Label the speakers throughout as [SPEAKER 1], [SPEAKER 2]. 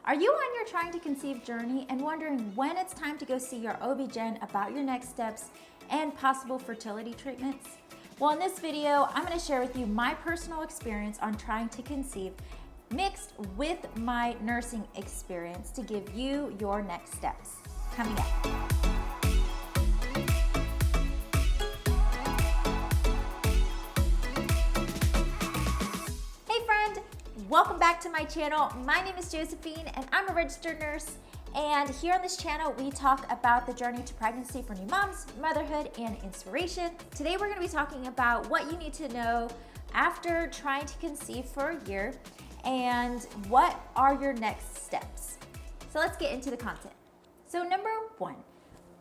[SPEAKER 1] Are you on your trying to conceive journey and wondering when it's time to go see your OB-GYN about your next steps and possible fertility treatments? Well, in this video, I'm going to share with you my personal experience on trying to conceive mixed with my nursing experience to give you your next steps. Coming up. Welcome back to my channel. My name is Josephine and I'm a registered nurse. And here on this channel, we talk about the journey to pregnancy for new moms, motherhood, and inspiration. Today, we're gonna be talking about what you need to know after trying to conceive for a year and what are your next steps. So let's get into the content. So number one,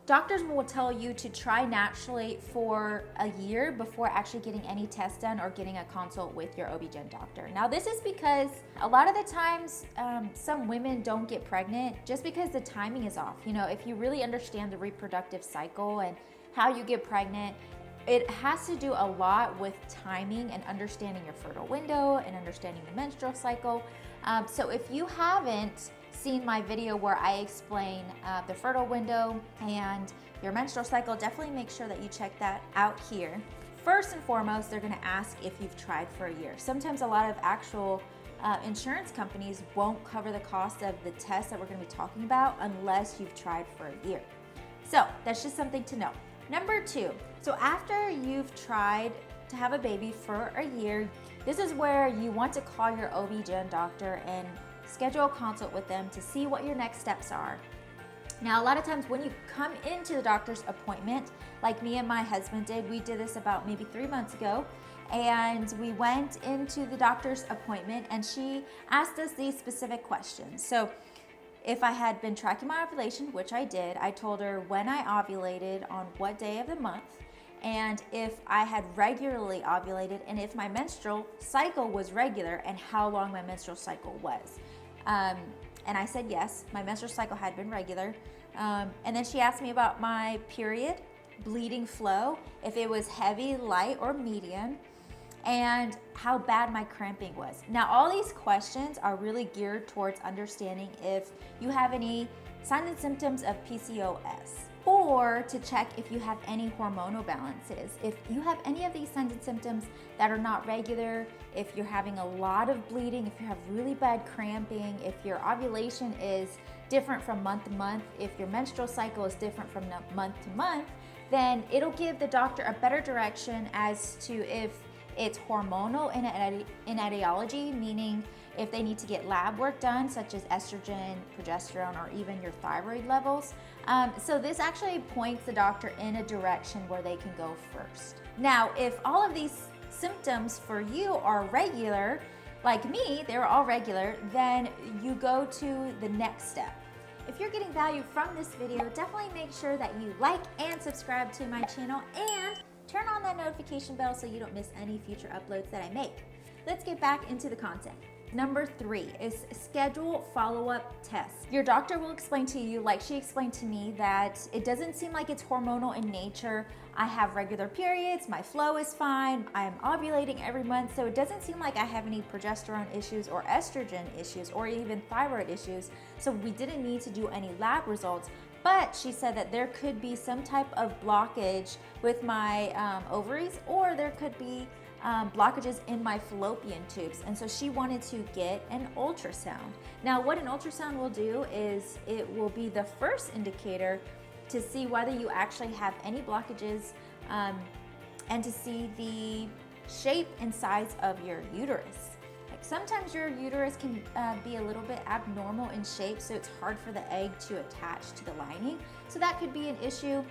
[SPEAKER 1] doctors will tell you to try naturally for a year before actually getting any tests done or getting a consult with your OB-GYN doctor. Now, this is because a lot of the times some women don't get pregnant just because the timing is off. You know, if you really understand the reproductive cycle and how you get pregnant, it has to do a lot with timing and understanding your fertile window and understanding the menstrual cycle. So if you haven't seen my video where I explain the fertile window and your menstrual cycle, definitely make sure that you check that out here. First and foremost, they're gonna ask if you've tried for a year. Sometimes a lot of actual insurance companies won't cover the cost of the test that we're gonna be talking about unless you've tried for a year. So that's just something to know. Number two, so after you've tried to have a baby for a year, this is where you want to call your OB-GYN doctor and schedule a consult with them to see what your next steps are. Now, a lot of times when you come into the doctor's appointment, like me and my husband did, we did this about maybe 3 months ago, and we went into the doctor's appointment and she asked us these specific questions. So if I had been tracking my ovulation, which I did, I told her when I ovulated on what day of the month, and if I had regularly ovulated, and if my menstrual cycle was regular and how long my menstrual cycle was. And I said yes, my menstrual cycle had been regular. And then she asked me about my period, bleeding flow, if it was heavy, light, or medium, and how bad my cramping was. Now, all these questions are really geared towards understanding if you have any signs and symptoms of PCOS, or to check if you have any hormonal balances. If you have any of these signs and symptoms that are not regular, if you're having a lot of bleeding, if you have really bad cramping, if your ovulation is different from month to month, if your menstrual cycle is different from month to month, then it'll give the doctor a better direction as to if it's hormonal in etiology, meaning if they need to get lab work done, such as estrogen, progesterone, or even your thyroid levels. So this actually points the doctor in a direction where they can go first. Now, if all of these symptoms for you are regular, like me, they were all regular, then you go to the next step. If you're getting value from this video, definitely make sure that you like and subscribe to my channel and turn on that notification bell so you don't miss any future uploads that I make. Let's get back into the content. Number three is schedule follow-up tests. Your doctor will explain to you, like she explained to me, that it doesn't seem like it's hormonal in nature. I have regular periods, my flow is fine, I'm ovulating every month, so it doesn't seem like I have any progesterone issues or estrogen issues or even thyroid issues, so we didn't need to do any lab results. But she said that there could be some type of blockage with my ovaries, or there could be blockages in my fallopian tubes. And so she wanted to get an ultrasound. Now, what an ultrasound will do is it will be the first indicator to see whether you actually have any blockages and to see the shape and size of your uterus. Like sometimes your uterus can be a little bit abnormal in shape, so it's hard for the egg to attach to the lining. So that could be an issue.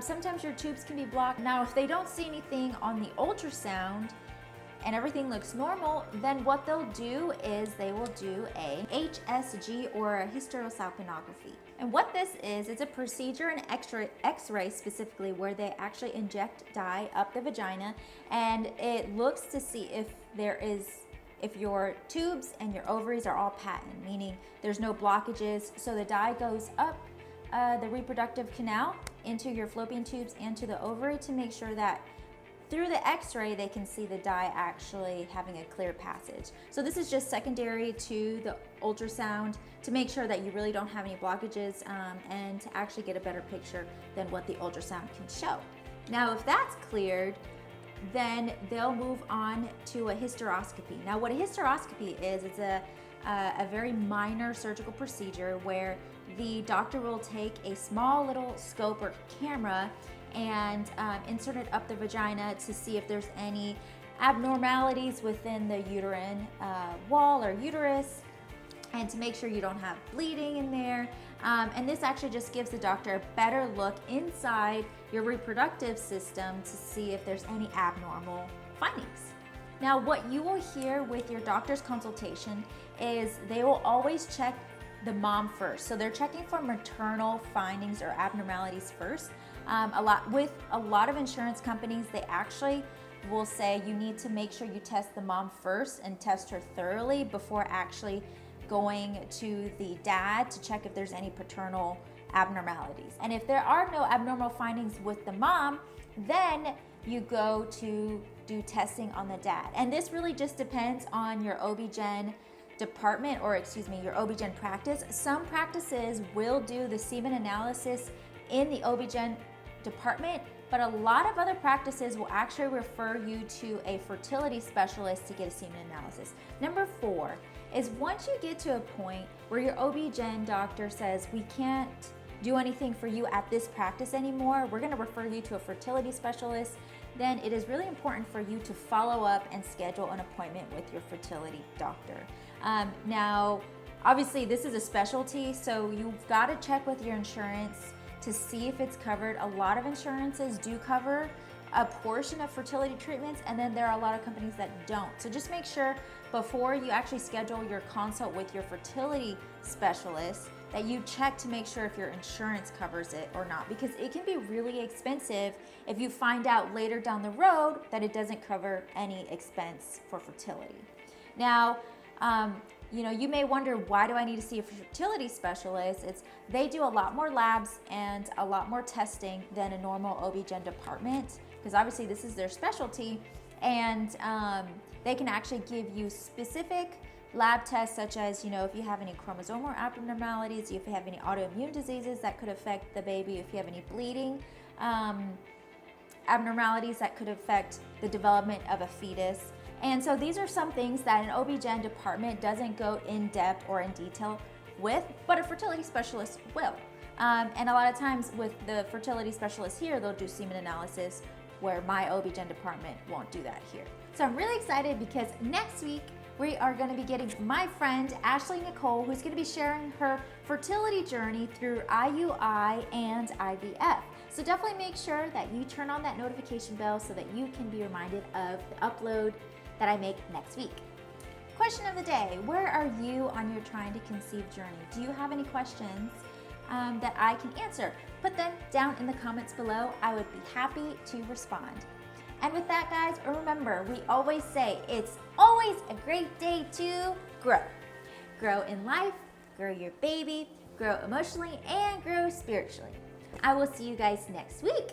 [SPEAKER 1] Sometimes your tubes can be blocked. Now, if they don't see anything on the ultrasound and everything looks normal, then what they'll do is they will do a HSG or a hysterosalpinography. And what this is, it's a procedure in X-ray specifically where they actually inject dye up the vagina, and it looks to see if your tubes and your ovaries are all patent, meaning there's no blockages. So the dye goes up the reproductive canal into your fallopian tubes and to the ovary to make sure that through the x-ray, they can see the dye actually having a clear passage. So this is just secondary to the ultrasound to make sure that you really don't have any blockages and to actually get a better picture than what the ultrasound can show. Now, if that's cleared, then they'll move on to a hysteroscopy. Now, what a hysteroscopy is, it's a very minor surgical procedure where the doctor will take a small little scope or camera and insert it up the vagina to see if there's any abnormalities within the uterine wall or uterus, and to make sure you don't have bleeding in there. And this actually just gives the doctor a better look inside your reproductive system to see if there's any abnormal findings. Now, what you will hear with your doctor's consultation is they will always check the mom first. So they're checking for maternal findings or abnormalities first. With a lot of insurance companies, they actually will say you need to make sure you test the mom first and test her thoroughly before actually going to the dad to check if there's any paternal abnormalities. And if there are no abnormal findings with the mom, then you go to do testing on the dad. And this really just depends on your OB-GYN department, or your OB-GYN practice. Some practices will do the semen analysis in the OB-GYN department, but a lot of other practices will actually refer you to a fertility specialist to get a semen analysis. Number 4 is once you get to a point where your OB-GYN doctor says, we can't do anything for you at this practice anymore, we're gonna refer you to a fertility specialist, then it is really important for you to follow up and schedule an appointment with your fertility doctor. Now, obviously this is a specialty, so you've gotta check with your insurance to see if it's covered. A lot of insurances do cover a portion of fertility treatments, and then there are a lot of companies that don't. So just make sure before you actually schedule your consult with your fertility specialist that you check to make sure if your insurance covers it or not, because it can be really expensive if you find out later down the road that it doesn't cover any expense for fertility. Now, you may wonder, why do I need to see a fertility specialist? They do a lot more labs and a lot more testing than a normal OB-GYN department, because obviously this is their specialty, and they can actually give you specific lab tests such as, if you have any chromosomal abnormalities, if you have any autoimmune diseases that could affect the baby, if you have any bleeding abnormalities that could affect the development of a fetus. And so these are some things that an OB-GYN department doesn't go in depth or in detail with, but a fertility specialist will. And a lot of times with the fertility specialist here, they'll do semen analysis, where my OB-GYN department won't do that here. So I'm really excited because next week we are going to be getting my friend Ashley Nicole, who's going to be sharing her fertility journey through IUI and IVF. So definitely make sure that you turn on that notification bell so that you can be reminded of the upload that I make next week. Question of the day: where are you on your trying to conceive journey? Do you have any questions that I can answer? Put them down in the comments below. I would be happy to respond. And with that, guys, remember, we always say it's always a great day to grow. Grow in life, grow your baby, grow emotionally, and grow spiritually. I will see you guys next week.